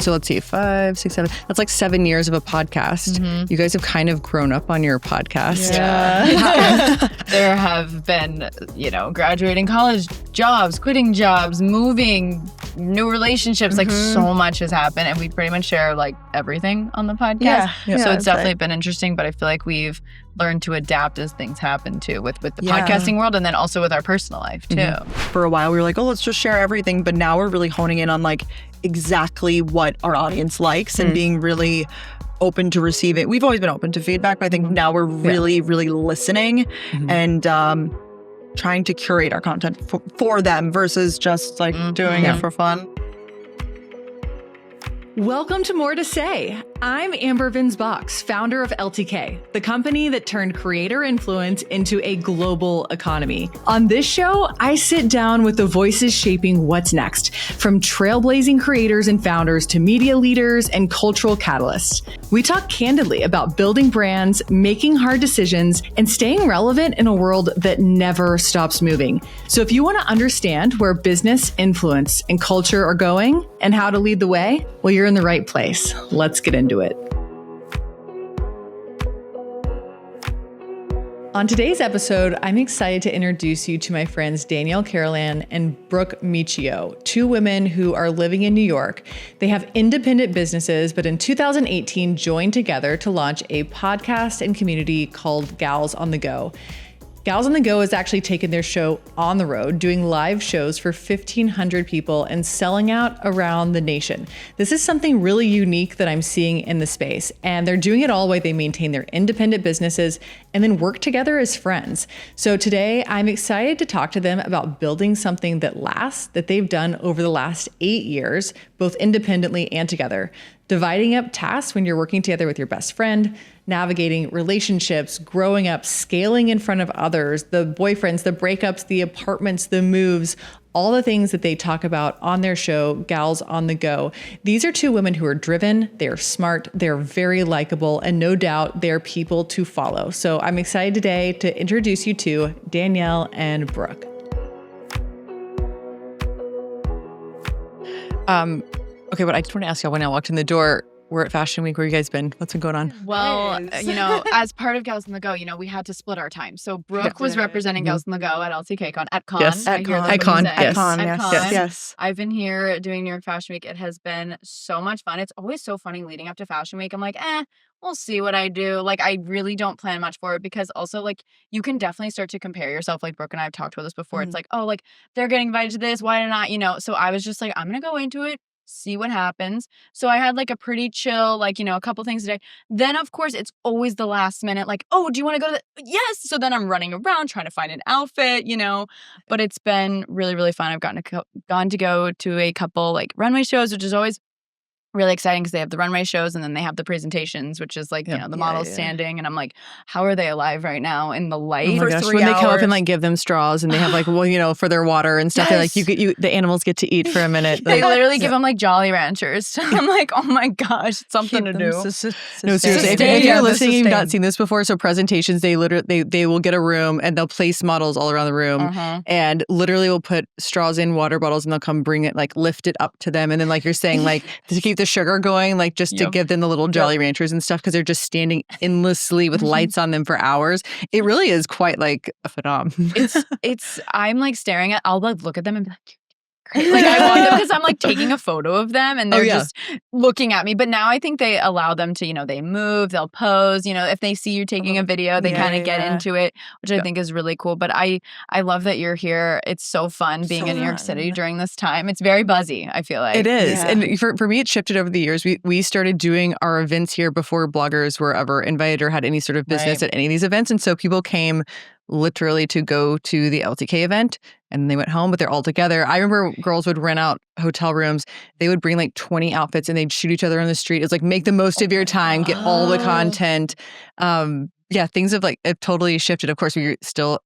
So let's see, 5, 6, 7. That's like 7 years of a podcast. Mm-hmm. You guys have kind of grown up on your podcast. Yeah. There have been, graduating college, jobs, quitting jobs, moving, new relationships. Like so much has happened, and we pretty much share like everything on the podcast. So it's definitely been interesting, but I feel like we've learned to adapt as things happen too with the podcasting world, and then also with our personal life too. For a while we were like, oh, let's just share everything, but now we're really honing in on like exactly what our audience likes and being really open to receive it. We've always been open to feedback, but I think now we're really listening and trying to curate our content for them versus just like doing it for fun. Welcome to More to Say. I'm Amber Venz Box, founder of LTK, the company that turned creator influence into a global economy. On this show, I sit down with the voices shaping what's next, from trailblazing creators and founders to media leaders and cultural catalysts. We talk candidly about building brands, making hard decisions, and staying relevant in a world that never stops moving. So if you want to understand where business, influence, and culture are going and how to lead the way, well, you're in the right place. Let's get into it. On today's episode, I'm excited to introduce you to my friends Danielle Carolan and Brooke Miccio, two women who are living in New York. They have independent businesses, but in 2018 joined together to launch a podcast and community called Gals on the Go. Gals on the Go has actually taken their show on the road, doing live shows for 1,500 people and selling out around the nation. This is something really unique that I'm seeing in the space, and they're doing it all while they maintain their independent businesses and then work together as friends. So today, I'm excited to talk to them about building something that lasts, that they've done over the last 8 years, both independently and together. Dividing up tasks when you're working together with your best friend, navigating relationships, growing up, scaling in front of others, the boyfriends, the breakups, the apartments, the moves, all the things that they talk about on their show, Gals on the Go. These are two women who are driven, they're smart, they're very likable, and no doubt they're people to follow. So I'm excited today to introduce you to Danielle and Brooke. Okay, but I just want to ask y'all, when I walked in the door, we're at Fashion Week. Where you guys been? What's been going on? Well, as part of Gals on the Go, we had to split our time. So Brooke was representing Gals on the Go at LTK at Con. Yes, at Con. Yes. I've been here doing New York Fashion Week. It has been so much fun. It's always so funny leading up to Fashion Week. I'm like, we'll see what I do. Like, I really don't plan much for it because also, like, you can definitely start to compare yourself. Like, Brooke and I have talked about this before. It's like, oh, like, they're getting invited to this. Why did I not, So I was just like, I'm going to go into it, see what happens. So I had like a pretty chill, like, a couple things a day. Then, of course, it's always the last minute, like, oh, do you want to go to yes. So then I'm running around trying to find an outfit, but it's been really, really fun. I've gone to go to a couple like runway shows, which is always really exciting because they have the runway shows and then they have the presentations, which is like, the models standing. And I'm like, how are they alive right now in the light? Oh my gosh, when they come up and like give them straws and they have like, for their water and stuff, they're like, the animals get to eat for a minute. They literally give them like Jolly Ranchers. I'm like, oh my gosh, it's something to do. No, seriously. If you're listening, you've not seen this before. So presentations, they will get a room and they'll place models all around the room and literally will put straws in water bottles and they'll come bring it, like lift it up to them. And then like you're saying, like to keep the sugar going, like just to give them the little Jolly Ranchers and stuff because they're just standing endlessly with lights on them for hours. It really is quite like a phenomenon. I'm like staring at, I'll like look at them and be like, like I want them because I'm like taking a photo of them and they're just looking at me. But now I think they allow them to, they move, they'll pose, if they see you taking a video, they kind of get into it, which I think is really cool. But I love that you're here. It's so fun being in New York City during this time. It's very buzzy, I feel like. It is. Yeah. And for me, it shifted over the years. We started doing our events here before bloggers were ever invited or had any sort of business at any of these events. And so people came literally to go to the LTK event and they went home, but they're all together. I remember girls would rent out hotel rooms. They would bring like 20 outfits and they'd shoot each other on the street. It's like, make the most of your time, get all the content. Things have totally shifted. Of course, we're still,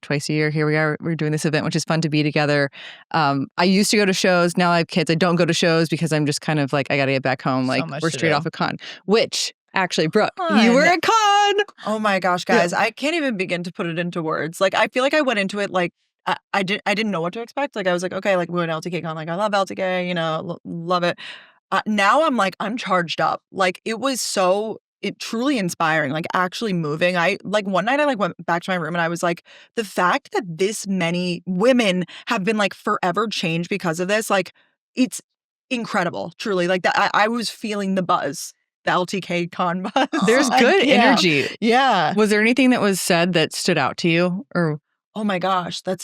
twice a year. Here we are. We're doing this event, which is fun to be together. I used to go to shows. Now I have kids. I don't go to shows because I'm just kind of like, I got to get back home. Like we're straight off a con, which actually, Brooke, you were at con. Oh my gosh, guys. I can't even begin to put it into words. Like, I feel like I went into it like, I didn't know what to expect. Like, I was like, okay, like we went LTK con. Like, I love LTK, love it. now I'm like, I'm charged up. Like it was truly inspiring, like actually moving. One night I like went back to my room and I was like, the fact that this many women have been like forever changed because of this, like it's incredible, truly. Like that, I was feeling the buzz, the LTK con buzz. There's good energy. Yeah. Was there anything that was said that stood out to you? Or oh my gosh, I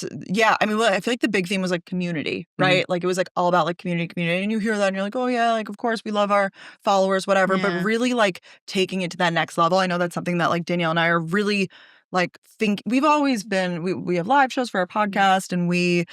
mean, I feel like the big theme was like community, right? Like it was like all about like community. And you hear that and you're like, oh yeah, like of course we love our followers, whatever. But really like taking it to that next level. I know that's something that like Danielle and I are really like we've always been, we have live shows for our podcast and we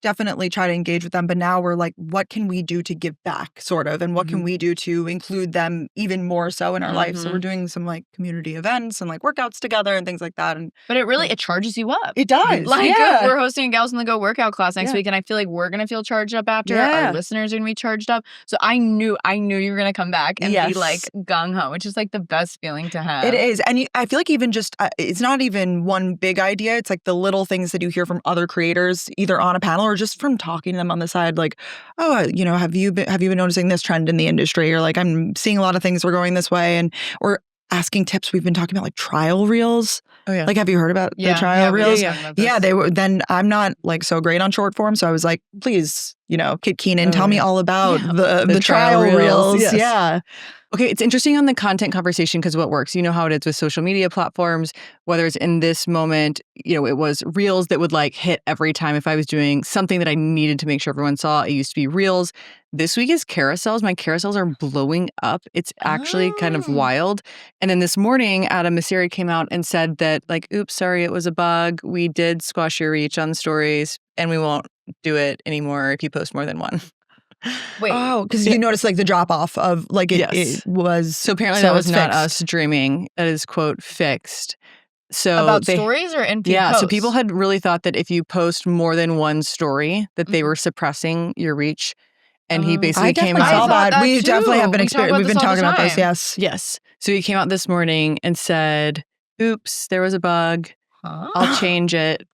definitely try to engage with them. But now we're like, what can we do to give back, sort of? And what can we do to include them even more so in our life? So we're doing some like community events and like workouts together and things like that. But it charges you up. It does. Like we're hosting a Gals in the Go workout class next week. And I feel like we're going to feel charged up after. Our listeners are going to be charged up. So I knew you were going to come back and be like gung-ho, which is like the best feeling to have. It is. And I feel like even just, it's not even one big idea. It's like the little things that you hear from other creators, either on a panel or just from talking to them on the side, like, oh, you know, have you been noticing this trend in the industry? Or like, I'm seeing a lot of things, we're going this way, or asking tips. We've been talking about like trial reels. Oh yeah. Like, have you heard about the trial reels? Yeah, they were. Then I'm not like so great on short form, so I was like, please, you know, Kit Keenan, tell me all about the trial reels. Yes. Yeah. Okay, it's interesting on the content conversation because what works, you know how it is with social media platforms, whether it's in this moment, you know, it was Reels that would like hit every time if I was doing something that I needed to make sure everyone saw. It used to be Reels. This week is carousels. My carousels are blowing up. It's actually kind of wild. And then this morning, Adam Mosseri came out and said that like, oops, sorry, it was a bug. We did squash your reach on stories and we won't do it anymore if you post more than one. Wait. Oh, because you noticed like the drop off of like it was. So apparently that was not us dreaming. That is, quote, fixed. So about stories or in posts? So people had really thought that if you post more than one story, that they were suppressing your reach. And he basically came out. I saw that. We too. definitely have been We've been talking about this. Yes. Yes. So he came out this morning and said, oops, there was a bug. I'll change it.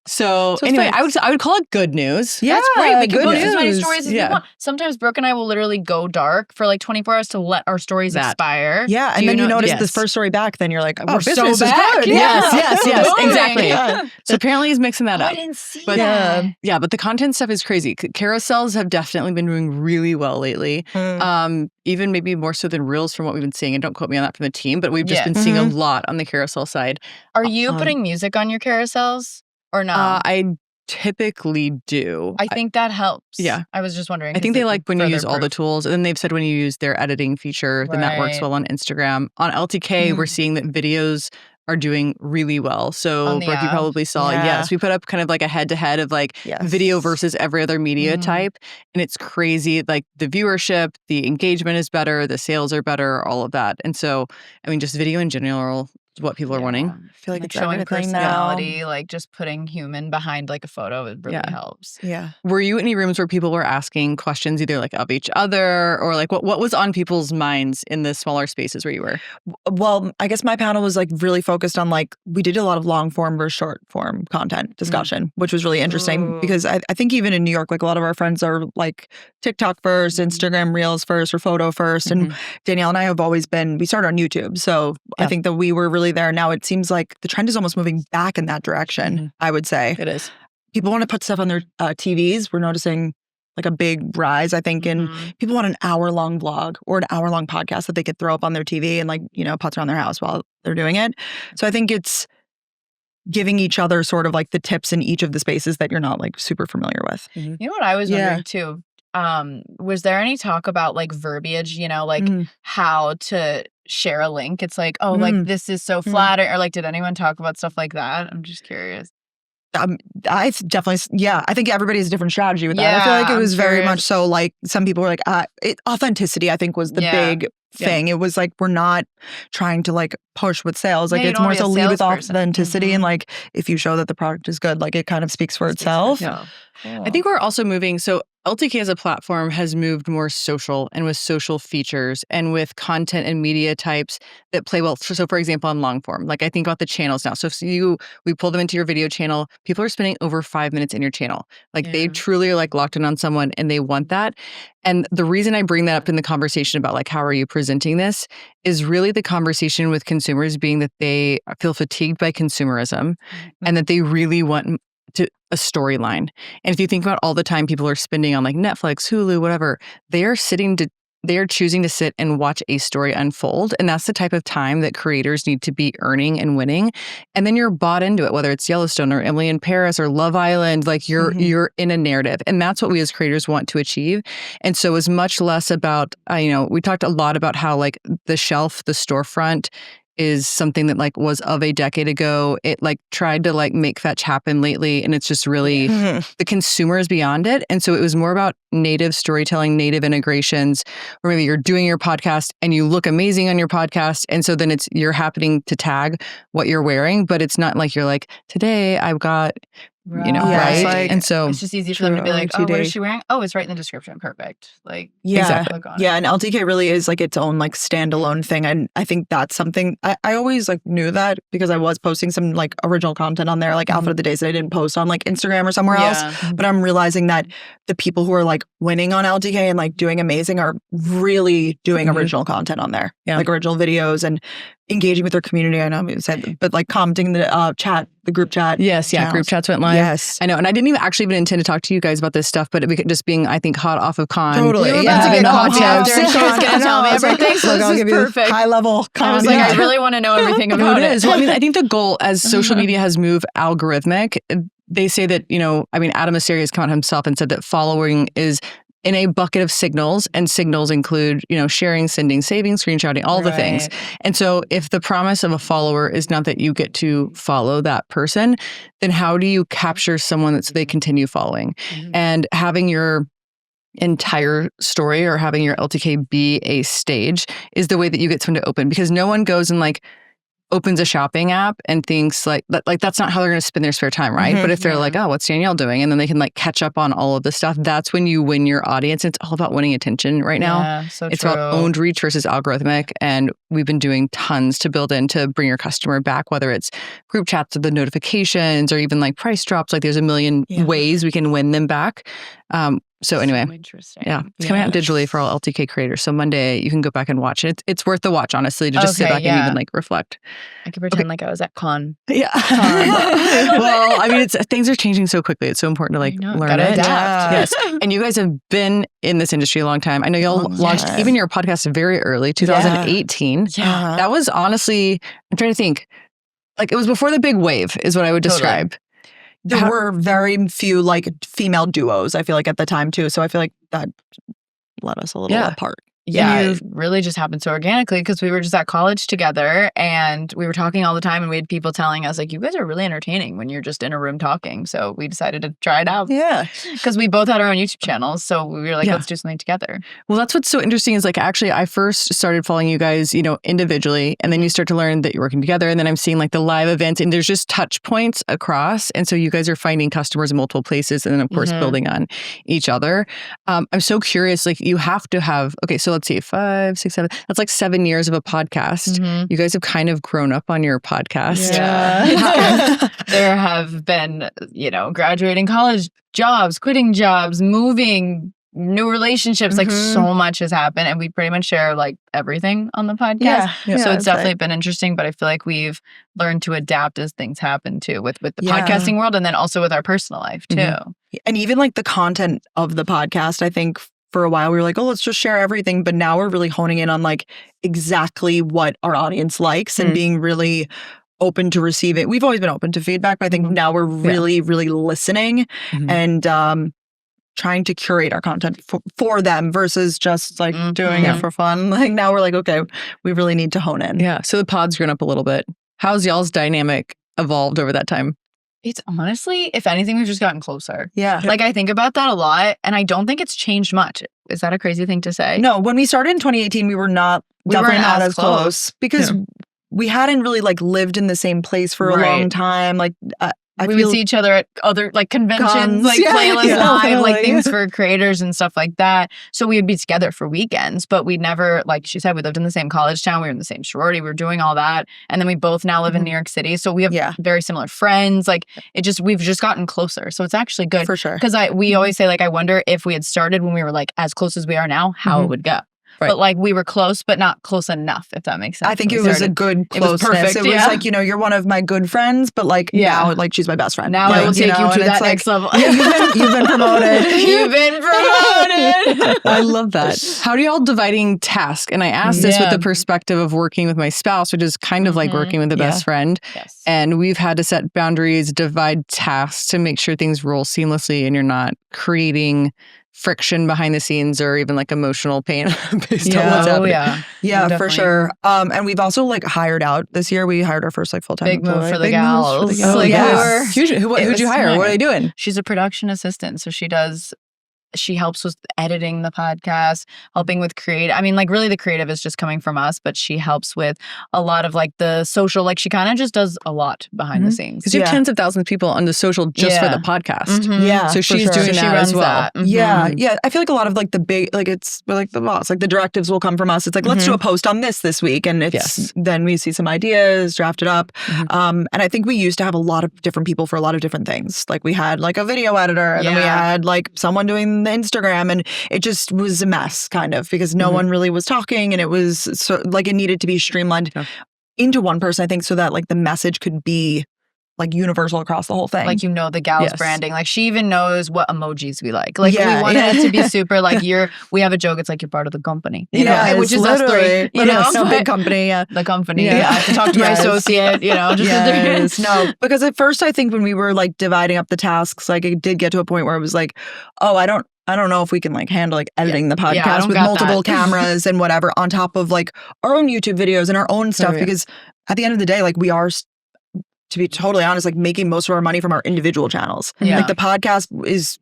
So anyway, I would call it good news. Yeah, that's great. We can post news. as many stories as we want. Sometimes Brooke and I will literally go dark for like 24 hours to let our stories expire. Yeah, and then you notice this first story back, then you're like, oh, we're business so is back. good. Yeah. Yes, exactly. Yeah. So apparently he's mixing that up. I didn't see that. Yeah, but the content stuff is crazy. Carousels have definitely been doing really well lately. Even maybe more so than Reels from what we've been seeing. And don't quote me on that from the team, but we've just been seeing a lot on the carousel side. Are you putting music on your carousels? Or no? I typically do. I think that helps. Yeah. I was just wondering. I think they like when you use all the tools. And then they've said when you use their editing feature, then that works well on Instagram. On LTK, we're seeing that videos are doing really well. So Brooke, you probably saw, yes, we put up kind of like a head-to-head of like video versus every other media type. And it's crazy. Like the viewership, the engagement is better, the sales are better, all of that. And so, I mean, just video in general is what people are wanting. I feel like it's showing personality, now. like just putting human behind like a photo, it really helps. Yeah. Were you in any rooms where people were asking questions either like of each other or like what was on people's minds in the smaller spaces where you were? Well, I guess my panel was like really focused on like, we did a lot of long form versus short form content discussion, which was really interesting because I think even in New York, like a lot of our friends are like TikTok first, Instagram Reels first, or photo first. And Danielle and I have always been, we started on YouTube. So I think that we were really there. Now it seems like the trend is almost moving back in that direction, I would say. It is. People want to put stuff on their TVs. We're noticing like a big rise, I think, in people want an hour-long vlog or an hour-long podcast that they could throw up on their TV and like, you know, putz around their house while they're doing it. So I think it's giving each other sort of like the tips in each of the spaces that you're not like super familiar with. You know what I was wondering too? Was there any talk about like verbiage, you know, like how to share a link? It's like, oh, like this is so flattering, or like, did anyone talk about stuff like that? I'm just curious. I definitely, I think everybody has a different strategy with that. I feel like it was very much so like some people were like, authenticity, I think was the big thing. It was like, we're not trying to like push with sales. Like it's more so lead with authenticity. And like, if you show that the product is good, like it kind of speaks for itself. Cool. I think we're also moving. So LTK as a platform has moved more social and with social features and with content and media types that play well. So for example, on long form, like I think about the channels now. So if we pull them into your video channel, people are spending over 5 minutes in your channel. Like they truly are like locked in on someone and they want that. And the reason I bring that up in the conversation about like, how are you presenting this is really the conversation with consumers being that they feel fatigued by consumerism and that they really want a storyline. And if you think about all the time people are spending on like Netflix, Hulu, whatever, they are choosing to sit and watch a story unfold. And that's the type of time that creators need to be earning and winning. And then you're bought into it, whether it's Yellowstone or Emily in Paris or Love Island, like you're in a narrative. And that's what we as creators want to achieve. And so it's much less about, we talked a lot about how like the shelf, the storefront is something that like was of a decade ago. It like tried to like make fetch happen lately. And it's just really the consumer is beyond it. And so it was more about native storytelling, native integrations, or maybe you're doing your podcast and you look amazing on your podcast. And so then you're happening to tag what you're wearing, but it's not like you're like, today I've got, right? Like, and so it's just easy for them to be like, oh, what is she wearing? Oh, it's right in the description. Perfect. Like, exactly. Yeah. And LTK really is like its own like standalone thing. And I think that's something I always like knew that because I was posting some like original content on there, like Outfit of the Days that I didn't post on like Instagram or somewhere else. But I'm realizing that the people who are like winning on LTK and like doing amazing are really doing original content on there. Like original videos and engaging with their community. I know we said, but like commenting the chat, the group chat. Yes, yeah, group chats went live. Yes, I know, and I didn't even intend to talk to you guys about this stuff, but it just being, I think, hot off of con. Totally, we were about to get coffee after, and she was going to tell me everything. So I'll give you high level. I was like, I really want to know everything about it. Well, I mean, I think the goal as social media has moved algorithmic, they say that Adam Mosseri has come out himself and said that following is in a bucket of signals, and signals include, sharing, sending, saving, screenshotting, all the things. And so if the promise of a follower is not that you get to follow that person, then how do you capture someone so they continue following? And having your entire story or having your LTK be a stage is the way that you get someone to open, because no one goes and like opens a shopping app and thinks like that's not how they're going to spend their spare time, right? But if they're like, oh, what's Danielle doing? And then they can like catch up on all of the stuff. That's when you win your audience. It's all about winning attention right now. Yeah, so it's true. about owned reach versus algorithmic. And we've been doing tons to build in to bring your customer back, whether it's group chats or the notifications or even like price drops. Like there's a million ways we can win them back. So anyway, interesting. Yeah, it's coming out digitally for all LTK creators. So Monday you can go back and watch it. It's worth the watch, honestly, to just sit back and even like reflect. I could pretend like I was at con. Yeah. Well, I mean, things are changing so quickly. It's so important to like learn it. Adapt. Yes. And you guys have been in this industry a long time. I know y'all launched even your podcast very early, 2018. Yeah. That was honestly, I'm trying to think, like it was before the big wave is what I would describe. There were very few like female duos, I feel like, at the time too. So I feel like that led us a little apart. Yeah, it really just happened so organically because we were just at college together and we were talking all the time and we had people telling us like, you guys are really entertaining when you're just in a room talking. So we decided to try it out. Yeah. Because we both had our own YouTube channels. So we were like, let's do something together. Well, that's what's so interesting is like, actually, I first started following you guys, individually, and then you start to learn that you're working together. And then I'm seeing like the live events and there's just touch points across. And so you guys are finding customers in multiple places and then of course building on each other. I'm so curious, like you have to have, okay, so let's see, 5, 6, 7. That's like 7 years of a podcast. You guys have kind of grown up on your podcast. Yeah. There have been, graduating college, jobs, quitting jobs, moving, new relationships. Like so much has happened, and we pretty much share like everything on the podcast. So it's definitely been interesting. But I feel like we've learned to adapt as things happen too, with the podcasting world, and then also with our personal life too. And even like the content of the podcast, I think. For a while, we were like, oh, let's just share everything. But now we're really honing in on like exactly what our audience likes and being really open to receive it. We've always been open to feedback, but I think now we're really, really listening and trying to curate our content for them versus just like doing it for fun. Like now we're like, okay, we really need to hone in. Yeah. So the pod's grown up a little bit. How's y'all's dynamic evolved over that time? It's honestly, if anything, we've just gotten closer. Yeah. Like I think about that a lot and I don't think it's changed much. Is that a crazy thing to say? No, when we started in 2018, we were definitely not as close because we hadn't really like lived in the same place for a long time. Like we would see each other at other like conventions, like Playlist Live, like things for creators and stuff like that. So we would be together for weekends, but we never, like she said, we lived in the same college town. We were in the same sorority. We were doing all that. And then we both now live in New York City. So we have very similar friends. Like we've just gotten closer. So it's actually good. For sure. Because we always say, like, I wonder if we had started when we were like as close as we are now, how it would go. Right. But like we were close, but not close enough, if that makes sense. I think it was a good closeness. It was perfect. It was like, you're one of my good friends, but like now, like she's my best friend. Now I will take you to that next level. You've been promoted. You've been promoted. I love that. How do y'all dividing tasks? And I asked this with the perspective of working with my spouse, which is kind of like working with a best friend. Yes. And we've had to set boundaries, divide tasks to make sure things roll seamlessly and you're not creating friction behind the scenes or even like emotional pain based on what's happening. Yeah, for sure. And we've also like hired out this year. We hired our first like full-time big employee. Move for the gals. Like, Who'd you hire? What are they doing? She's a production assistant. So she helps with editing the podcast, helping with creative. I mean, like really the creative is just coming from us, but she helps with a lot of like the social, like she kind of just does a lot behind the scenes. Because you have tens of thousands of people on the social just for the podcast. Yeah. So she's doing that as well. Yeah. I feel like a lot of like the big, like we're like the boss, like the directives will come from us. It's like, let's do a post on this week. And it's then we see some ideas, draft it up. And I think we used to have a lot of different people for a lot of different things. Like we had like a video editor and then we had like someone doing the Instagram, and it just was a mess kind of because no one really was talking, and it was so like it needed to be streamlined into one person, I think, so that like the message could be like universal across the whole thing. Like, the gals branding. Like she even knows what emojis we like. Like we wanted it to be super like we have a joke, it's like you're part of the company. You know, which is us three. You know, no big company. The company. I have to talk to my associate, just No, because at first I think when we were like dividing up the tasks, like it did get to a point where it was like, oh, I don't know if we can like handle like editing the podcast with multiple cameras and whatever on top of like our own YouTube videos and our own stuff. Because at the end of the day, like we are, to be totally honest, like making most of our money from our individual channels. Like the podcast is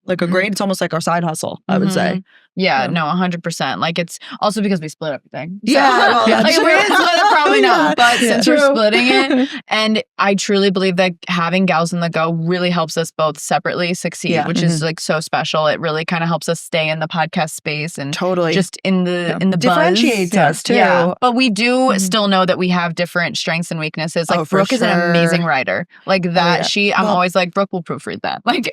like it's almost like our side hustle, I would say. Yeah, no, 100%. Like it's also because we split everything. So, well, like if we didn't split it, probably not. But since we're splitting it, and I truly believe that having Gals on the Go really helps us both separately succeed, which is like so special. It really kind of helps us stay in the podcast space and just in the differentiates us too. Yeah, but we do still know that we have different strengths and weaknesses. Like Brooke is an amazing writer. Like that, I'm always like, Brooke will proofread that. Like,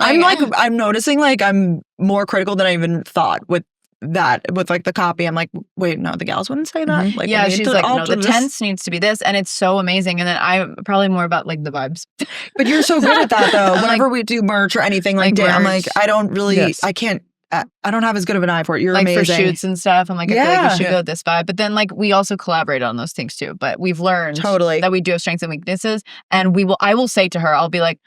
I'm noticing like I'm more critical than I even thought with like the copy. I'm like, wait, no, the gals wouldn't say that. Like, she's like, no, the tense needs to be this, and it's so amazing. And then I'm probably more about like the vibes. But you're so good at that though. Whenever we do merch or anything like that, I'm like, I don't really, I can't. I don't have as good of an eye for it. You're like amazing. For shoots and stuff. I'm like, I feel like we should go with this vibe. But then like we also collaborate on those things too. But we've learned that we do have strengths and weaknesses, and I will say to her, I'll be like,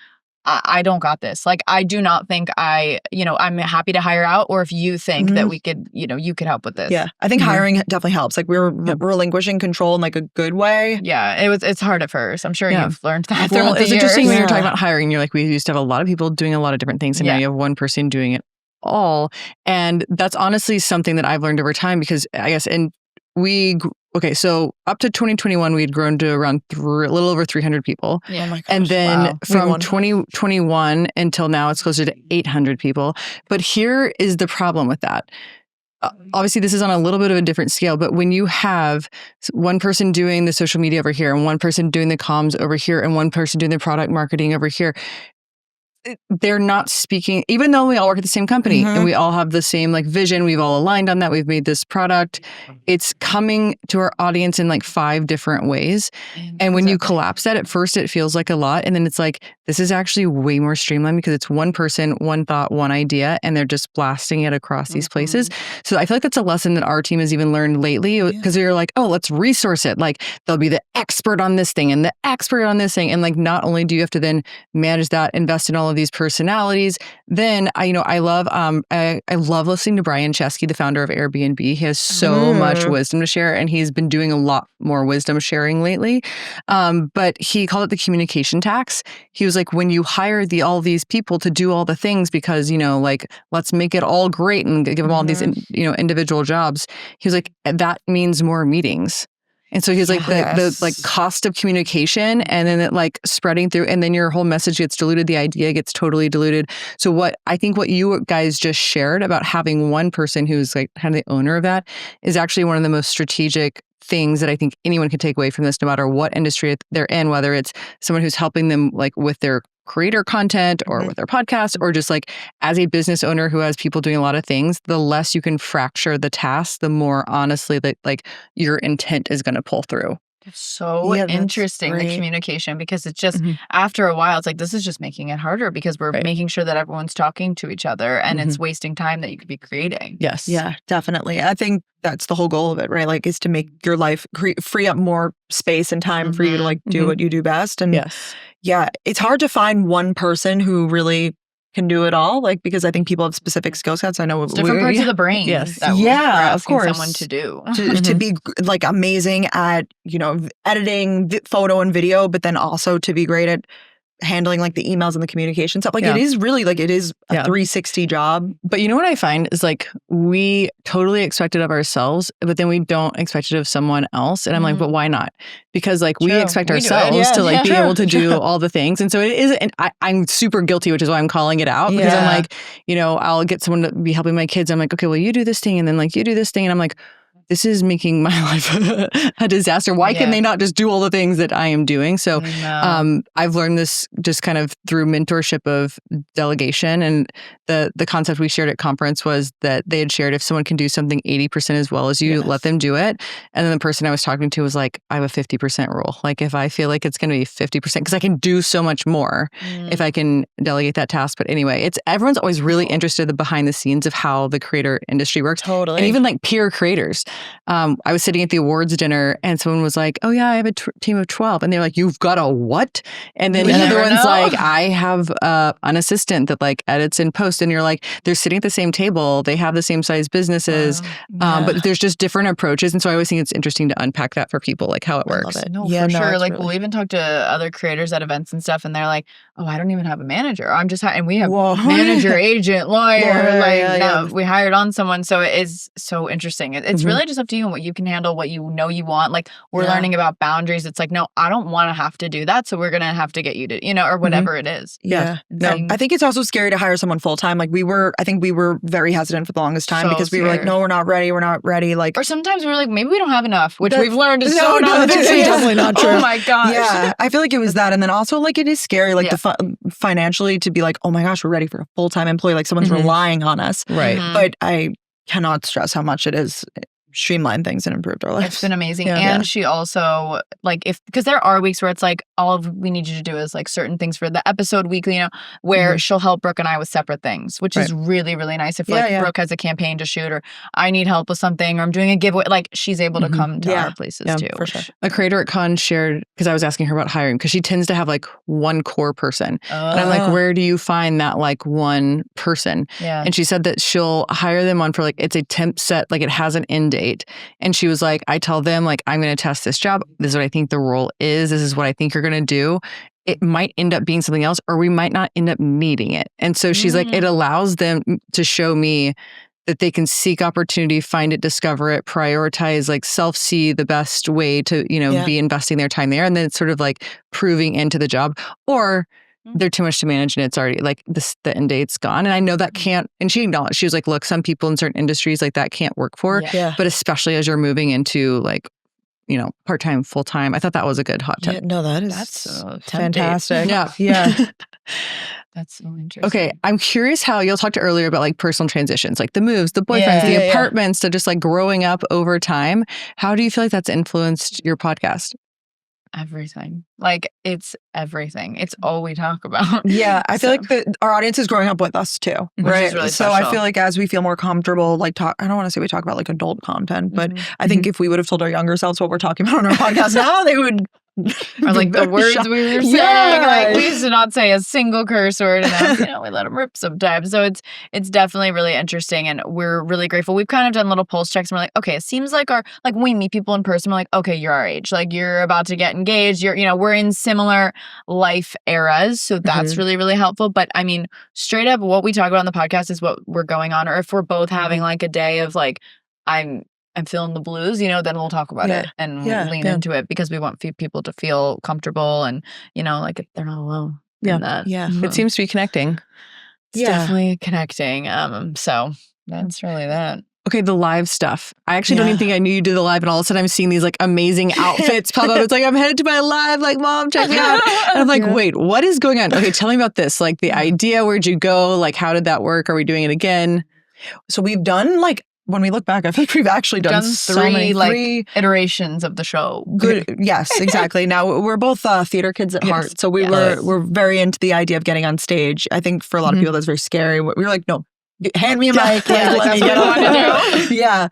I don't got this. Like, I do not think I'm happy to hire out, or if you think that we could, you could help with this. Yeah. I think hiring definitely helps. Like we're relinquishing control in like a good way. Yeah. It's hard at first. I'm sure you've learned that throughout the years. It's interesting when you're talking about hiring. You're like, we used to have a lot of people doing a lot of different things, and now you have one person doing it all. And that's honestly something that I've learned over time, because I guess, so up to 2021, we had grown to around a little over 300 people. Yeah, my gosh, and then from 2021 until now, it's closer to 800 people. But here is the problem with that. Obviously, this is on a little bit of a different scale, but when you have one person doing the social media over here and one person doing the comms over here and one person doing the product marketing over here, they're not speaking, even though we all work at the same company and we all have the same like vision, we've all aligned on that, we've made this product, it's coming to our audience in like 5 different ways. And when you collapse that, at first it feels like a lot, and then it's like, this is actually way more streamlined because it's one person, one thought, one idea, and they're just blasting it across these places. So I feel like that's a lesson that our team has even learned lately, because they're like, oh, let's resource it. Like they'll be the expert on this thing and the expert on this thing. And like, not only do you have to then manage that, invest in all of these personalities, then I love listening to Brian Chesky, the founder of Airbnb. He has so much wisdom to share, and he's been doing a lot more wisdom sharing lately. But he called it the communication tax. He was like, when you hire all these people to do all the things because, like, let's make it all great and give them all these, individual jobs. He was like, that means more meetings. And so he's like the like cost of communication, and then it like spreading through, and then your whole message gets diluted. The idea gets totally diluted. So what you guys just shared about having one person who's like kind of the owner of that is actually one of the most strategic things that I think anyone can take away from this, no matter what industry they're in, whether it's someone who's helping them like with their creator content or with their podcast, or just like as a business owner who has people doing a lot of things. The less you can fracture the task, the more honestly that like your intent is going to pull through. It's so interesting, the communication, because it's just after a while, it's like, this is just making it harder because we're making sure that everyone's talking to each other, and it's wasting time that you could be creating. Yes. Yeah, definitely. I think that's the whole goal of it, right? Like, is to make your life free up more space and time for you to like do what you do best. And yeah, it's hard to find one person who really can do it all, like, because I think people have specific skill sets. I know it's different parts of the brain. Yes. Of course. Someone to do. to be like amazing at, editing photo and video, but then also to be great at handling like the emails and the communication stuff. Like it is really like it is a 360 job. But you know what I find is like we totally expect it of ourselves, but then we don't expect it of someone else. And I'm like, but why not? Because like we expect ourselves to like be able to do all the things. And so it is, and I'm super guilty, which is why I'm calling it out, because I'm like, I'll get someone to be helping my kids. I'm like, okay, well, you do this thing, and then like you do this thing. And I'm like, this is making my life a disaster. Why can they not just do all the things that I am doing? So I've learned this just kind of through mentorship of delegation. And the concept we shared at conference was that they had shared if someone can do something 80% as well as you, let them do it. And then the person I was talking to was like, I have a 50% rule. Like if I feel like it's going to be 50%, because I can do so much more if I can delegate that task. But anyway, everyone's always really interested in the behind the scenes of how the creator industry works. Totally. And even like peer creators. I was sitting at the awards dinner and someone was like, oh yeah, I have a team of 12. And they're like, you've got a what? And then another one's like, I have an assistant that like edits and posts. And you're like, they're sitting at the same table. They have the same size businesses, but there's just different approaches. And so I always think it's interesting to unpack that for people, like how it works. I love it. For sure. Like we'll even talk to other creators at events and stuff, and they're like, oh, I don't even have a manager. I'm just, and we have manager, agent, lawyer. We hired on someone. So it is so interesting. It's really just up to you and what you can handle, what you want. Like we're learning about boundaries. It's like, no, I don't want to have to do that. So we're going to have to get you to, or whatever it is. Yeah. No, I think it's also scary to hire someone full time. Like I think we were very hesitant for the longest time because we were like, no, we're not ready. We're not ready. Like, or sometimes we were like, maybe we don't have enough, which we've learned is so not the case. Definitely not true. Oh my gosh. Yeah. I feel like it was that. And then also like, it is scary, like financially to be like, oh my gosh, we're ready for a full-time employee. Like someone's relying on us. Right. But I cannot stress how much it is streamlined things and improved our lives. It's been amazing. And she also like because there are weeks where it's like all we need you to do is like certain things for the episode weekly, where she'll help Brooke and I with separate things, which is really, really nice. If Brooke has a campaign to shoot, or I need help with something, or I'm doing a giveaway, like she's able to come to our places too. For sure. A creator at Con shared, because I was asking her about hiring, because she tends to have like one core person. And I'm like, where do you find that like one person? Yeah. And she said that she'll hire them on for like, it's a temp set, like it has an end date. And she was like, I tell them like, I'm going to test this job. This is what I think the role is. This is what I think you're going to do. It might end up being something else, or we might not end up needing it. And so she's like, it allows them to show me that they can seek opportunity, find it, discover it, prioritize, like self-see the best way to, be investing their time there. And then it's sort of like proving into the job, or they're too much to manage and it's already like the end date's gone. And I know that can't, and she acknowledged, she was like, look, some people in certain industries like that can't work for, but especially as you're moving into like, part-time, full-time. I thought that was a good hot tip. Yeah, no, that's fantastic. Yeah. That's so interesting. Okay. I'm curious how you'll talk to earlier about like personal transitions, like the moves, the boyfriends, the apartments, to just like growing up over time. How do you feel like that's influenced your podcast? Everything. Like it's everything. It's all we talk about. Yeah. I feel like our audience is growing up with us too. Right. Is really so special. I feel like as we feel more comfortable, like I don't want to say we talk about like adult content, but I think if we would have told our younger selves what we're talking about on our podcast now, they would or like the words we were saying. Like we used to not say a single curse word, and now, we let them rip sometimes. So it's definitely really interesting, and we're really grateful. We've kind of done little pulse checks, and we're like, okay, it seems like when we meet people in person, we're like, okay, you're our age, like you're about to get engaged. We're in similar life eras, so that's really, really helpful. But I mean, straight up, what we talk about on the podcast is what we're going on, or if we're both having like a day of like, I'm I'm feeling the blues, then we'll talk about it and lean into it because we want people to feel comfortable and, like they're not alone in that. Yeah. It seems to be connecting. It's definitely connecting. So that's really that. Okay, the live stuff. I actually don't even think I knew you did the live, and all of a sudden I'm seeing these like amazing outfits pop up. It's like, I'm headed to my live, like, Mom, check me out. And I'm like, wait, what is going on? Okay, tell me about this. Like the idea, where'd you go? Like, how did that work? Are we doing it again? So we've done like, when we look back, I feel like we've actually done three iterations of the show. Good. Yes, exactly. Now we're both theater kids at heart. So we're very into the idea of getting on stage. I think for a lot of people that's very scary. We were like, no, hand me a mic. Let me get on. Yeah.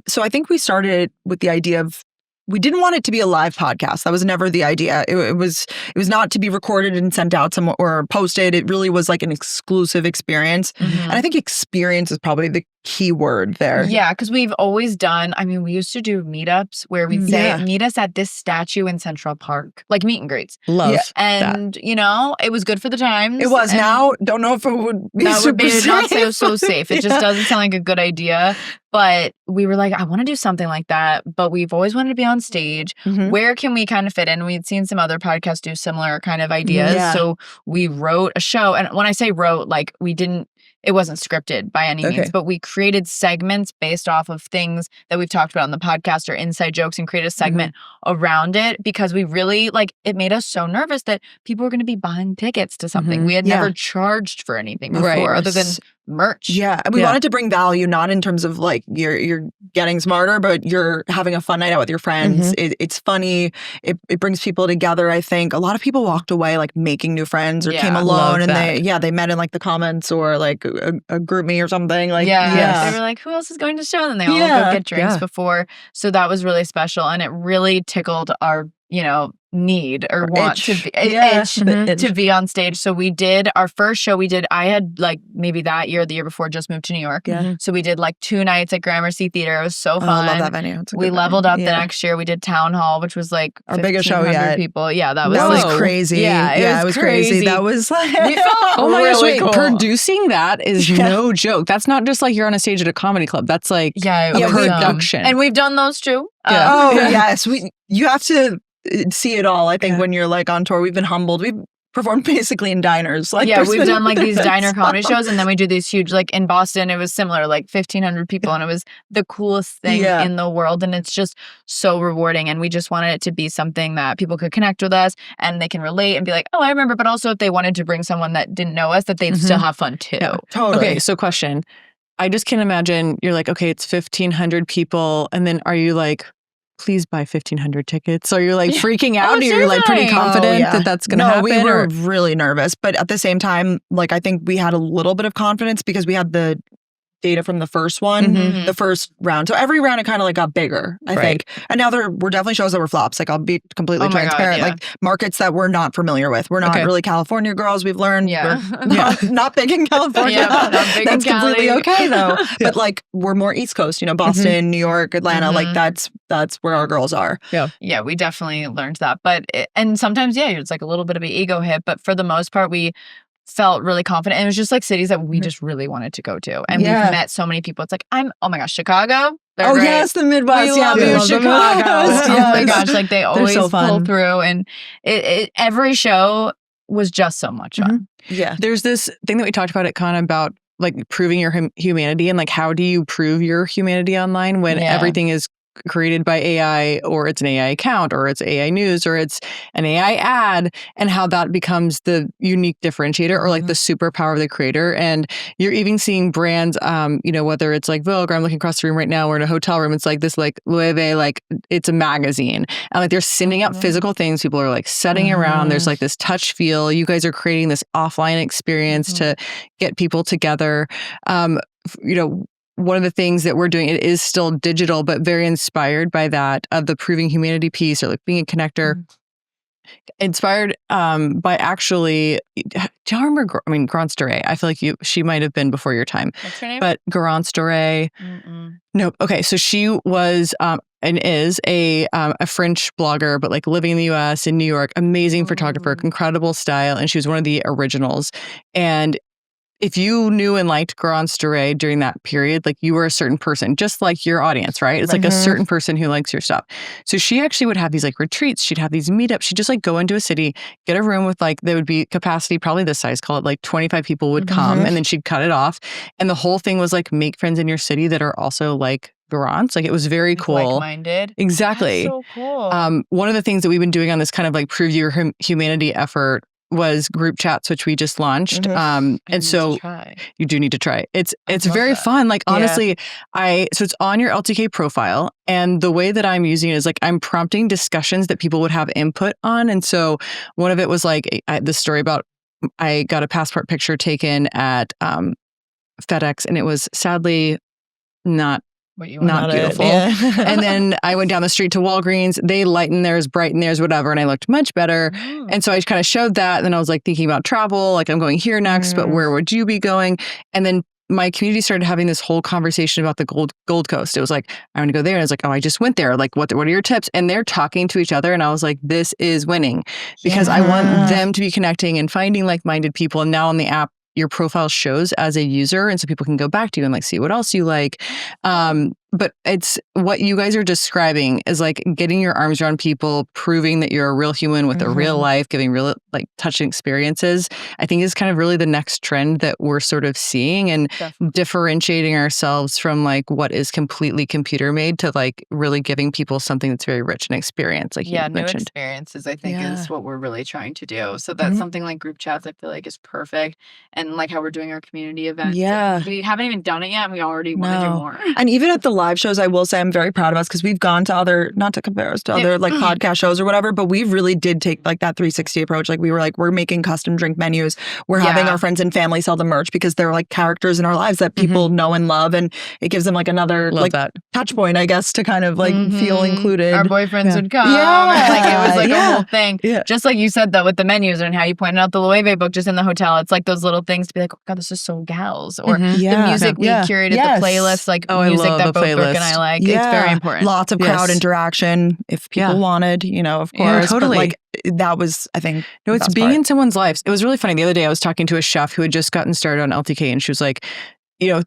So I think we started with the idea of, we didn't want it to be a live podcast. That was never the idea. It was not to be recorded and sent out somewhere or posted. It really was like an exclusive experience. And I think experience is probably the key word there. Yeah, because we've always done, we used to do meetups where we'd say, meet us at this statue in Central Park, like meet and greets. Love that. And, it was good for the times. It was. Now, don't know if it would be that super would be safe. not so safe. It just doesn't sound like a good idea. But we were like, I want to do something like that. But we've always wanted to be on stage. Where can we kind of fit in? We'd seen some other podcasts do similar kind of ideas. So we wrote a show. And when I say wrote, like it wasn't scripted by any means, but we created segments based off of things that we've talked about on the podcast or inside jokes and created a segment around it because we really, it made us so nervous that people were going to be buying tickets to something. We had never charged for anything before other than merch. Yeah. And we wanted to bring value, not in terms of like you're getting smarter, but you're having a fun night out with your friends. It's funny. It brings people together. I think a lot of people walked away like making new friends or came alone and they met in like the comments or like a group me or something. Like, they were like, who else is going to show? And they all go get drinks before. So that was really special. And it really tickled our, need or want to be to be on stage. So we did our first show. I had like maybe that year, the year before, just moved to New York. So we did like 2 nights at Gramercy Theater. It was so fun. I love that venue. We leveled up the next year. We did Town Hall, which was like our biggest show yet. People. Yeah, that was crazy. Yeah, it was crazy. That was like, we felt oh my gosh, really cool. Producing that is no joke. That's not just like you're on a stage at a comedy club. That's like a production. And we've done those too. Yes. You have to see it all. I think when you're like on tour, we've been humbled. We've performed basically in diners. Like we've done like these diner comedy shows, and then we do these huge, like in Boston, it was similar, like 1,500 people, and it was the coolest thing in the world, and it's just so rewarding. And we just wanted it to be something that people could connect with us, and they can relate and be like, oh, I remember. But also, if they wanted to bring someone that didn't know us, that they'd still have fun too. Yeah, totally. Okay, so question. I just can't imagine. You're like, okay, it's 1,500 people, and then are you like, please buy 1,500 tickets? So you're like freaking out, or you're like pretty confident that that's going to happen? No, we were really nervous. But at the same time, like I think we had a little bit of confidence because we had the data from the first one, the first round. So every round it kind of like got bigger, I think. And now there were definitely shows that were flops. Like I'll be completely transparent. Like markets that we're not familiar with. We're not really California girls. We've learned we're not big in California. That's completely okay though. But like we're more East Coast, Boston, New York, Atlanta. Like that's where our girls are. Yeah, we definitely learned that. But and sometimes it's like a little bit of an ego hit. But for the most part, we felt really confident. And it was just like cities that we just really wanted to go to. And we've met so many people. It's like, oh my gosh, Chicago. They're great. Yes, the Midwest. We love you, Chicago. Oh my gosh, like they always pull through. And every show was just so much fun. Yeah. There's this thing that we talked about at Con about like proving your humanity and like how do you prove your humanity online when everything is created by AI, or it's an AI account, or it's AI news, or it's an AI ad, and how that becomes the unique differentiator or like the superpower of the creator. And you're even seeing brands, whether it's like Vogue, or I'm looking across the room right now, we're in a hotel room, it's like this like Loewe, like it's a magazine. And like they're sending out physical things. People are like setting around. There's like this touch feel. You guys are creating this offline experience to get people together. One of the things that we're doing, it is still digital, but very inspired by that of the proving humanity piece or like being a connector. Inspired by actually, do y'all remember, Grant Storey? I feel like she might have been before your time. What's her name? But Grant Storey. Nope. Okay. So she was and is a French blogger, but like living in the US, in New York, amazing photographer, incredible style. And she was one of the originals. And if you knew and liked Grand Story during that period, like you were a certain person, just like your audience, right? It's like a certain person who likes your stuff. So she actually would have these like retreats. She'd have these meetups. She'd just like go into a city, get a room with like, there would be capacity, probably this size, call it like 25 people would come, and then she'd cut it off. And the whole thing was like, make friends in your city that are also like Garants. Like it was very cool. Like-minded. Exactly. That's so cool. One of the things that we've been doing on this kind of like Prove Your Humanity effort was group chats, which we just launched. And so you do need to try. It's very fun. Like honestly, so it's on your LTK profile. And the way that I'm using it is like I'm prompting discussions that people would have input on. And so one of it was like the story about I got a passport picture taken at FedEx, and it was sadly not beautiful. And then I went down the street to Walgreens. They lightened theirs, brightened theirs, whatever. And I looked much better. And so I just kind of showed that. And then I was like thinking about travel, like I'm going here next, but where would you be going? And then my community started having this whole conversation about the Gold Coast. It was like, I want to go there. And I was like, oh, I just went there. Like, what are your tips? And they're talking to each other. And I was like, this is winning because I want them to be connecting and finding like-minded people. And now on the app, your profile shows as a user. And so people can go back to you and like see what else you like. But it's what you guys are describing is like getting your arms around people, proving that you're a real human with a real life, giving real like touching experiences. I think is kind of really the next trend that we're sort of seeing and differentiating ourselves from like what is completely computer made to like really giving people something that's very rich in experience. Like you new mentioned. experiences, I think is what we're really trying to do. So that's something like group chats I feel like is perfect. And like how we're doing our community events. Yeah. We haven't even done it yet and we already want to do more. And even at the live shows, I will say I'm very proud of us because we've gone to other, not to compare us to other like podcast shows or whatever, but we really did take like that 360 approach. Like we were like, we're making custom drink menus. We're having our friends and family sell the merch because they're like characters in our lives that people know and love. And it gives them like another touch point, I guess, to kind of like feel included. Our boyfriends would come. And, like it was like a whole thing. Yeah. Just like you said though with the menus and how you pointed out the Loewe book just in the hotel. It's like those little things to be like, oh God, this is so gals. Or the music we curated, the playlist, like music that both Brooke and I like. It's very important. Lots of crowd interaction if people wanted, you know, of course. Yeah, totally. But like that was, I think, no, it's being in someone's lives. It was really funny. The other day I was talking to a chef who had just gotten started on LTK and she was like, you know,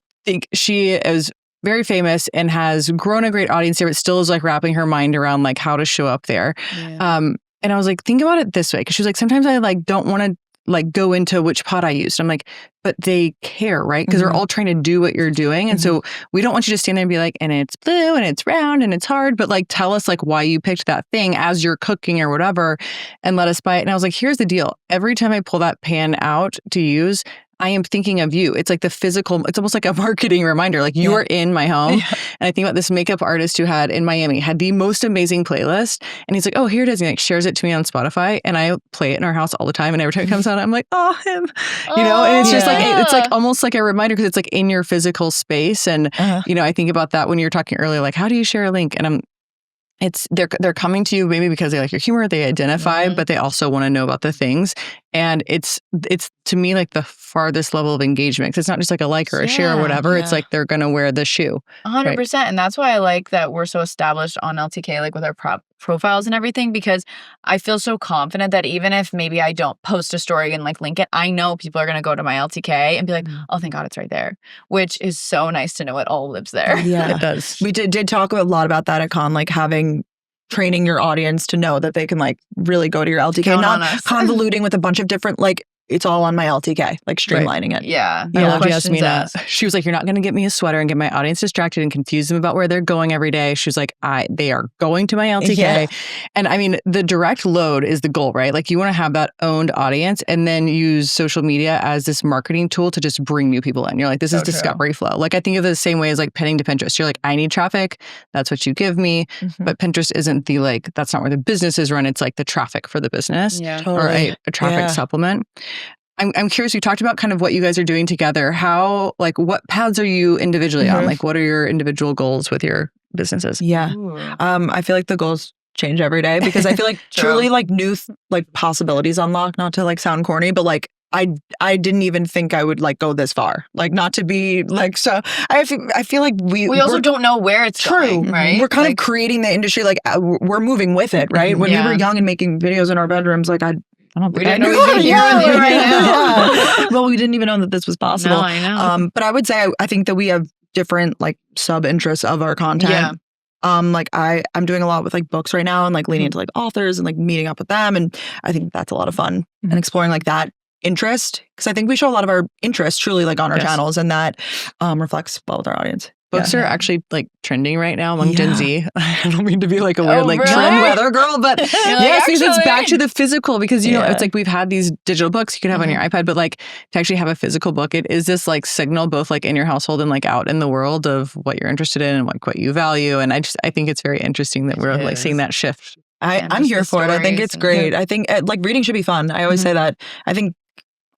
she is very famous and has grown a great audience there, but still is like wrapping her mind around like how to show up there. Yeah. And I was like, think about it this way. Cause she was like, sometimes I like don't want to like go into which pot I used. I'm like, but they care, right? Because they're all trying to do what you're doing. And so we don't want you to stand there and be like, and it's blue and it's round and it's hard, but like tell us like why you picked that thing as you're cooking or whatever and let us buy it. And I was like, here's the deal. Every time I pull that pan out to use, I am thinking of you. It's like the physical, it's almost like a marketing reminder. Like you are in my home. And I think about this makeup artist who had in Miami, had the most amazing playlist. And he's like, oh, here it is. And he like shares it to me on Spotify. And I play it in our house all the time. And every time it comes on, I'm like, oh, him. You know, and it's just like, it's like almost like a reminder because it's like in your physical space. And, you know, I think about that when you were talking earlier, like, how do you share a link? And they're coming to you maybe because they like your humor, they identify, but they also want to know about the things. And it's to me like the farthest level of engagement. Cause it's not just like a like or a share or whatever. It's like they're going to wear the shoe. 100%. And that's why I like that we're so established on LTK, like with our profiles and everything, because I feel so confident that even if maybe I don't post a story and like link it, I know people are going to go to my LTK and be like, oh, thank God it's right there, which is so nice to know it all lives there. Yeah, it does. We did talk a lot about that at Con, like training your audience to know that they can like really go to your LTK, not convoluting with a bunch of different like it's all on my LTK, like streamlining it. Yeah. I love Yasmina. She was like, you're not going to get me a sweater and get my audience distracted and confuse them about where they're going every day. She was like, they are going to my LTK. Yeah. And I mean, the direct load is the goal, right? Like you want to have that owned audience and then use social media as this marketing tool to just bring new people in. You're like, this is discovery flow. Like I think of it the same way as like pinning to Pinterest. You're like, I need traffic. That's what you give me. But Pinterest isn't that's not where the business is run. It's like the traffic for the business or a traffic supplement. I'm curious, you talked about kind of what you guys are doing together. How, like, what paths are you individually on? Like, what are your individual goals with your businesses? Yeah. I feel like the goals change every day because I feel like truly like new like possibilities unlock, not to like sound corny, but like I didn't even think I would like go this far. Like not to be like, so I feel like we also don't know where it's going, right? We're kind of creating the industry, like we're moving with it, right? When we were young and making videos in our bedrooms, like we didn't know we'd be here with you right now. Well, we didn't even know that this was possible. No, I know. But I would say I think that we have different like sub interests of our content. Yeah. Like I'm doing a lot with like books right now and like leaning into like authors and like meeting up with them, and I think that's a lot of fun and exploring like that interest, because I think we show a lot of our interest truly like on our channels, and that reflects well with our audience. Books are actually like trending right now among Gen Z. I don't mean to be like a weird like really? trend weather girl, but yes, because it's back actually. to the physical, because you know, it's like we've had these digital books you can have on your iPad, but like to actually have a physical book, it is this like signal both like in your household and like out in the world of what you're interested in and like what you value. And I think it's very interesting that we're like seeing that shift. I'm here for it. I think it's great. I think like reading should be fun. I always say that. I think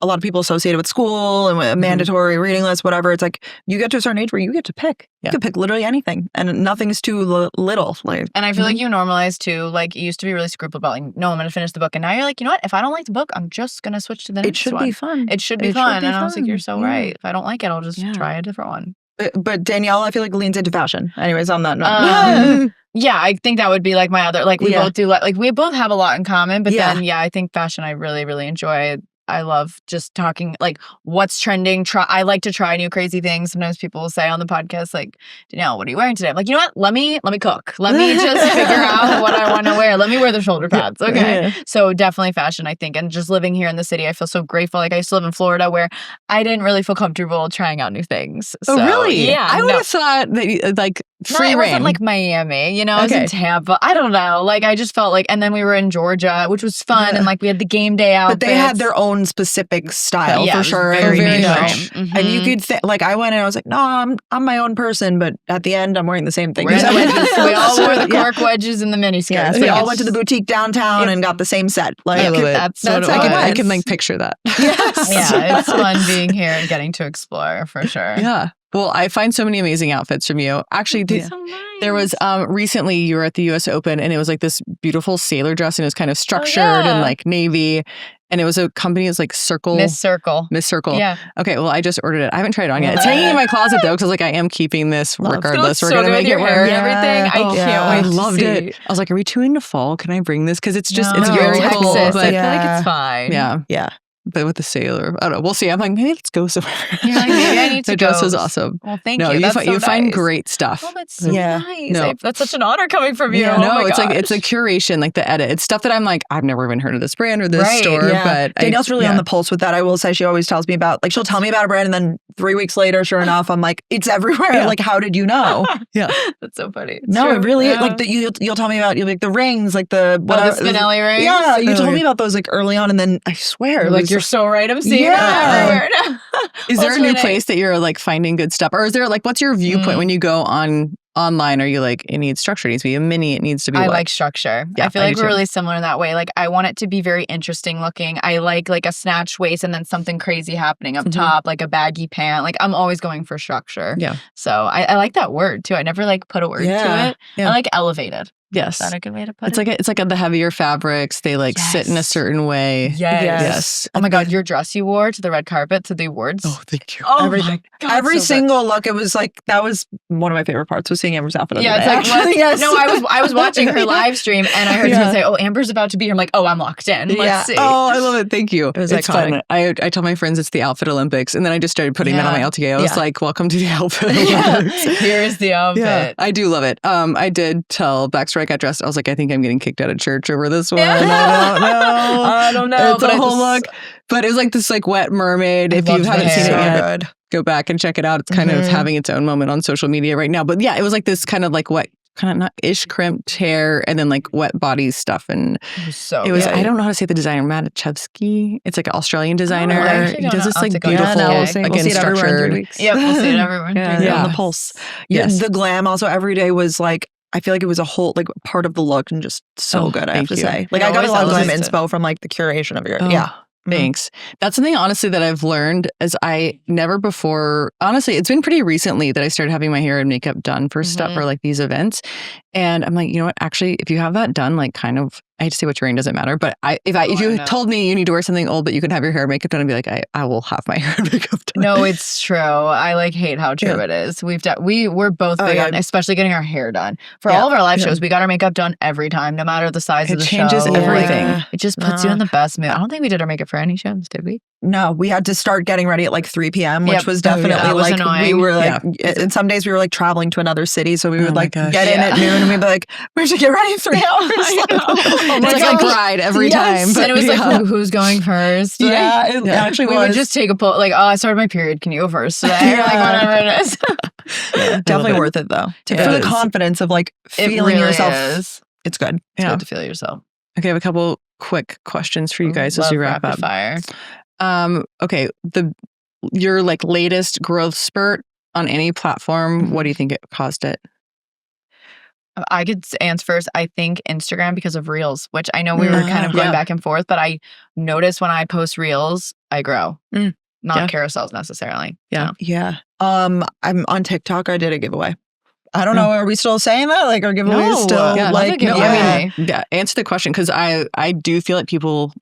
a lot of people associate it with school and with a mandatory reading list, whatever. It's like you get to a certain age where you get to pick. You can pick literally anything, and nothing's too little. Like, and I feel like you normalize too. Like you used to be really scrupulous about like, no, I'm going to finish the book, and now you're like, you know what? If I don't like the book, I'm just going to switch to the next one. it should be fun. It should be fun. And I was like, you're so right. If I don't like it, I'll just try a different one. But Danielle, I feel like leans into fashion. Anyways, on that note. Yeah, I think that would be like my other, like we both do, like we both have a lot in common, but then I think fashion I really, really enjoy. I love just talking like what's trending. I like to try new crazy things. Sometimes people will say on the podcast like, Danielle, what are you wearing today? I'm like, you know what? Let me cook. Let me just figure out what I want to wear. Let me wear the shoulder pads. Okay. So definitely fashion, I think. And just living here in the city, I feel so grateful. Like I used to live in Florida where I didn't really feel comfortable trying out new things. Oh, so, really? Yeah. I would have thought that like free it reign. wasn't like Miami, you know, I was in Tampa. I don't know. Like I just felt like, and then we were in Georgia, which was fun. And like we had the game day outfits. But they had their own specific style for sure. Very niche. And you could like I went and I was like, no, I'm my own person, but at the end I'm wearing the same thing. We all wore the cork wedges and the mini skirts. We all went to the boutique downtown and got the same set. Like I love it. That's I can like picture that. Yes. Yeah, it's fun being here and getting to explore for sure. Yeah. Well, I find so many amazing outfits from you. Actually, there was recently you were at the US Open and it was like this beautiful sailor dress and it was kind of structured and like navy. And it was a company, it was like Circle. Miss Circle. Yeah. Okay, well, I just ordered it. I haven't tried it on yet. It's hanging in my closet though, because like I am keeping this regardless. We're going to make it work. And everything. I can't wait. I loved it. I was like, are we too into fall? Can I bring this? Because it's just, it's very cool. Texas. But I feel like it's fine. Yeah. But with the sailor, I don't know. We'll see. I'm like, maybe let's go somewhere. You're like, maybe I need to go. The dress was awesome. Well, thank you. That's you find great stuff. Oh, that's so nice. That's such an honor coming from you. Yeah. Oh no, my it's gosh. like it's a curation, like the edit. It's stuff that I'm like, I've never even heard of this brand or this store. But Danielle's really on the pulse with that. I will say she always tells me about like she'll tell me about a brand and then 3 weeks later, sure enough, I'm like, it's everywhere. Like, how did you know? That's so funny. It really is. Like you'll tell me about like the rings, like the Spinelli rings. Yeah, you told me about those like early on, and then I swear, like you're so right. I'm seeing that everywhere now. Is there a new place that you're like finding good stuff, or is there like what's your viewpoint when you go online? Are you like it needs structure? It needs to be a mini. It needs to be. I like structure. Yeah, I feel like we're really similar in that way. Like I want it to be very interesting looking. I like a snatched waist and then something crazy happening up top, like a baggy pant. Like I'm always going for structure. Yeah. So I like that word too. I never like put a word to it. I like elevated. Yes. Is that a good way to put it? It's like the heavier fabrics. They like sit in a certain way. Yes. Oh my God, your dress you wore to the red carpet to the awards. Oh, thank you. Oh everything. My God, every so single look. It was like that was one of my favorite parts was seeing Amber's outfit. It's like no, I was watching her live stream and I heard someone say, "Oh, Amber's about to be here." I'm like, "Oh, I'm locked in. Let's see." Oh, I love it. Thank you. It was iconic. Fun. I tell my friends it's the outfit Olympics, and then I just started putting that on my LTA. I was like, "Welcome to the outfit Olympics." Here's the outfit. Yeah, I do love it. I did tell Backstory I got dressed. I was like, I think I'm getting kicked out of church over this one. I don't know. It's a whole look. But it was like this like wet mermaid. If you haven't seen it yet, go back and check it out. It's kind of having its own moment on social media right now. But yeah, it was like this kind of like wet, kind of not ish crimped hair and then like wet body stuff. And it was I don't know how to say the designer, Matichevsky. It's like an Australian designer. He does this like beautiful, again, structured. Yep, we'll see it everywhere in 3 weeks. On the pulse. Yes. The glam also every day was like, I feel like it was a whole like part of the look and just so good, I have to say. Like I got a lot of glam inspo from like the curation of your Thanks. That's something honestly that I've learned is I never before, honestly, it's been pretty recently that I started having my hair and makeup done for stuff for like these events. And I'm like, you know what, actually, if you have that done like kind of I hate to say what you're wearing, doesn't matter. But if you told me you need to wear something old, but you can have your hair and makeup done, I'd be like, I will have my hair and makeup done. No, it's true. I like hate how true it is. We're both big on, especially getting our hair done. For all of our live shows, we got our makeup done every time, no matter the size of the show. It changes everything. Like, it just puts you in the best mood. I don't think we did our makeup for any shows, did we? No, we had to start getting ready at like 3 p.m., which was definitely was like, annoying. we were like, and some days we were like traveling to another city. So we would like get in at noon and we'd be like, we should get ready in 3 hours. It's like a bride every time. But and it was like, who's going first? Like, it actually we would just take a poll, like, oh, I started my period. Can you go first today? Like, whatever it is. Definitely worth it though. For the confidence of like feeling yourself. It's good. It's good to feel yourself. Okay, I have a couple quick questions for you guys as we wrap up. Fire. Okay, your like latest growth spurt on any platform, what do you think it caused it? I could answer first. I think Instagram because of Reels, which I know we were kind of going back and forth, but I notice when I post Reels, I grow. Not carousels necessarily. Yeah. Yeah. I'm on TikTok. I did a giveaway. I don't know. Are we still saying that? Like, our giveaway is still like, I mean, answer the question, because I do feel like people,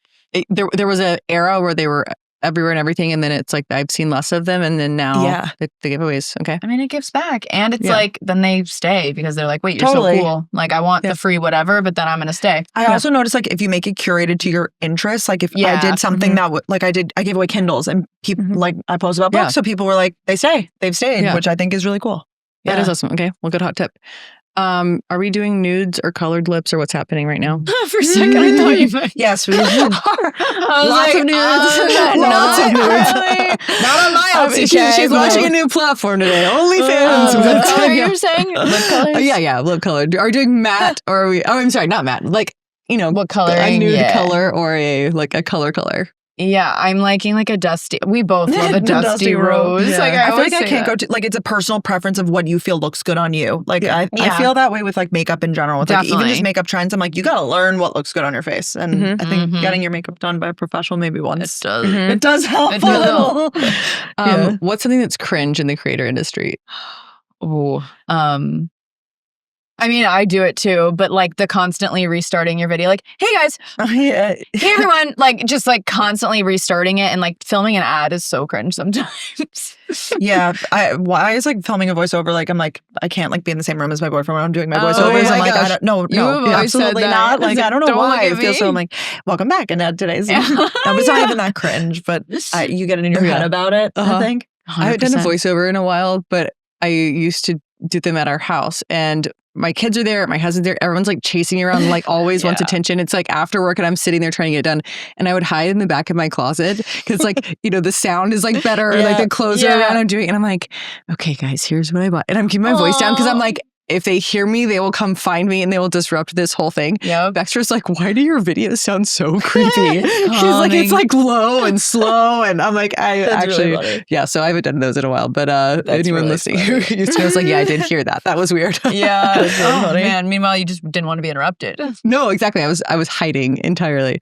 there was an era where they were everywhere and everything, and then it's like I've seen less of them, and then now the giveaways. Okay. I mean, it gives back, and it's like then they stay because they're like, wait, you're so cool. Like, I want the free whatever, but then I'm gonna stay. I also noticed, like, if you make it curated to your interests, like if I did something that would, like I gave away Kindles, and people like I posted about books, so people were like, they've stayed, which I think is really cool. That is awesome. Okay, well, good hot tip. Are we doing nudes or colored lips, or what's happening right now? For a second, I thought you meant. Yes, we did. Lots of nudes. Lots of nudes. Not on my LCK. She's watching a new platform today. OnlyFans. Lip color, you're saying? Lip colors? Yeah, lip color. Are we doing matte, or are we? Oh, I'm sorry, not matte. Like, what color? A nude color or a color color. Yeah, I'm liking like a dusty. We both love a dusty rose. Yeah. Like, I feel like I can't go to, like, it's a personal preference of what you feel looks good on you. Like, I feel that way with like makeup in general. With like even just makeup trends, I'm like, you gotta learn what looks good on your face. And I think getting your makeup done by a professional maybe once. It does help a little. What's something that's cringe in the creator industry? I mean, I do it too, but like the constantly restarting your video, like, hey guys, hey everyone, like just like constantly restarting it, and like filming an ad is so cringe sometimes. Why is like filming a voiceover? Like, I'm like, I can't like be in the same room as my boyfriend when I'm doing my voiceovers. I'm like, I don't, no, absolutely not. Like, I don't know why I feel so. I'm like, welcome back, and today's no, it's not even that cringe, but you get in your head about it. I think 100%. I haven't done a voiceover in a while, but I used to do them at our house, and my kids are there, my husband's there, everyone's like chasing me around, like always wants attention. It's like after work and I'm sitting there trying to get it done, and I would hide in the back of my closet because like, the sound is like better, like the clothes are around, I'm doing, and I'm like, okay guys, here's what I bought. And I'm keeping my voice down because I'm like, if they hear me, they will come find me and they will disrupt this whole thing. Baxter's like, why do your videos sound so creepy? She's like, it's like low and slow. And I'm like, really so I haven't done those in a while. But anyone really listening who used to know, was like, I did hear that. That was weird. Really man. Meanwhile, you just didn't want to be interrupted. No, exactly. I was hiding entirely.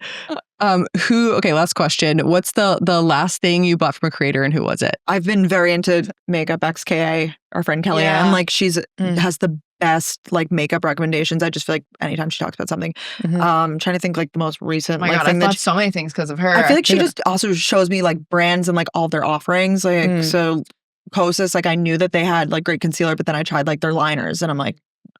Last question. What's the last thing you bought from a creator, and who was it? I've been very into Makeup XKA, our friend Kellyanne. Like, she's has the best like makeup recommendations. I just feel like anytime she talks about something, I'm trying to think like the most recent thing I've bought so many things because of her. I feel like she just also shows me like brands and like all their offerings. Like so Kosas, like I knew that they had like great concealer, but then I tried like their liners, and I'm like,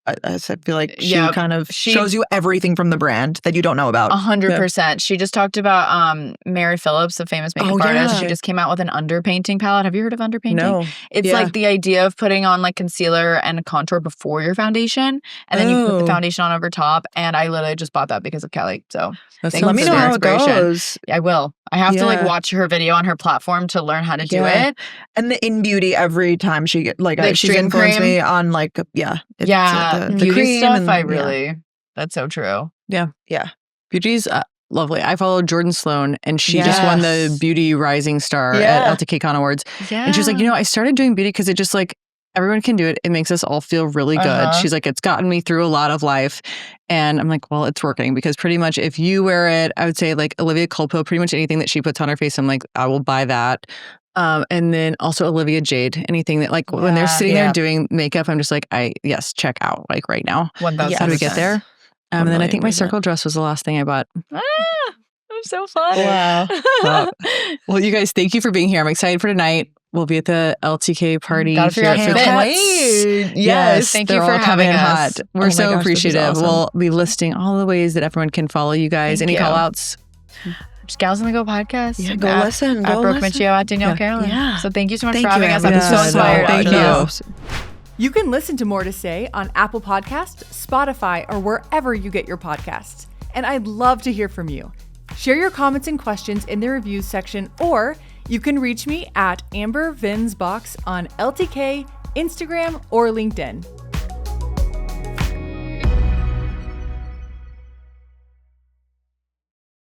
I feel like she kind of shows you everything from the brand that you don't know about. 100%. She just talked about Mary Phillips, the famous makeup artist. She just came out with an underpainting palette. Have you heard of underpainting? No. It's like the idea of putting on like concealer and contour before your foundation, and then you put the foundation on over top. And I literally just bought that because of Kelly. So let me know how it goes. I will. I have to like watch her video on her platform to learn how to do it. And the In Beauty, every time she get like she's influenced me on like the beauty cream stuff. And, I really that's so true. Yeah. Beauty's lovely. I follow Jordan Sloan, and she just won the Beauty Rising Star at LIKEtoKNOW.it Awards. And she's like, I started doing beauty because it just like everyone can do it. It makes us all feel really good. She's like, it's gotten me through a lot of life. And I'm like, well, it's working, because pretty much if you wear it, I would say like Olivia Culpo, pretty much anything that she puts on her face, I'm like, I will buy that. And then also Olivia Jade, anything that like when they're sitting there doing makeup, I'm just like, check out like right now. 1,000%. How do we get there? And then I think my circle dress was the last thing I bought. I'm so fun. Wow. Well, you guys, thank you for being here. I'm excited for tonight. We'll be at the LTK party. Gotta figure out here at some Fitz. Wait. Yes. Thank they're you for all coming having hot. us. We're Oh my so gosh, this is appreciative. awesome. We'll be listing all the ways that everyone can follow you guys. Thank Any you. call outs? Just Gals on the Go podcast. Yeah, go at, listen. At Go Brooke listen. Miccio, at Danielle Carolan. Yeah. So thank you so much Thank for you, having us. Amber. I'm so This is inspired. Thank awesome. you. You can listen to More to Say on Apple Podcasts, Spotify, or wherever you get your podcasts. And I'd love to hear from you. Share your comments and questions in the reviews section, or you can reach me at Venz Box on LTK, Instagram, or LinkedIn.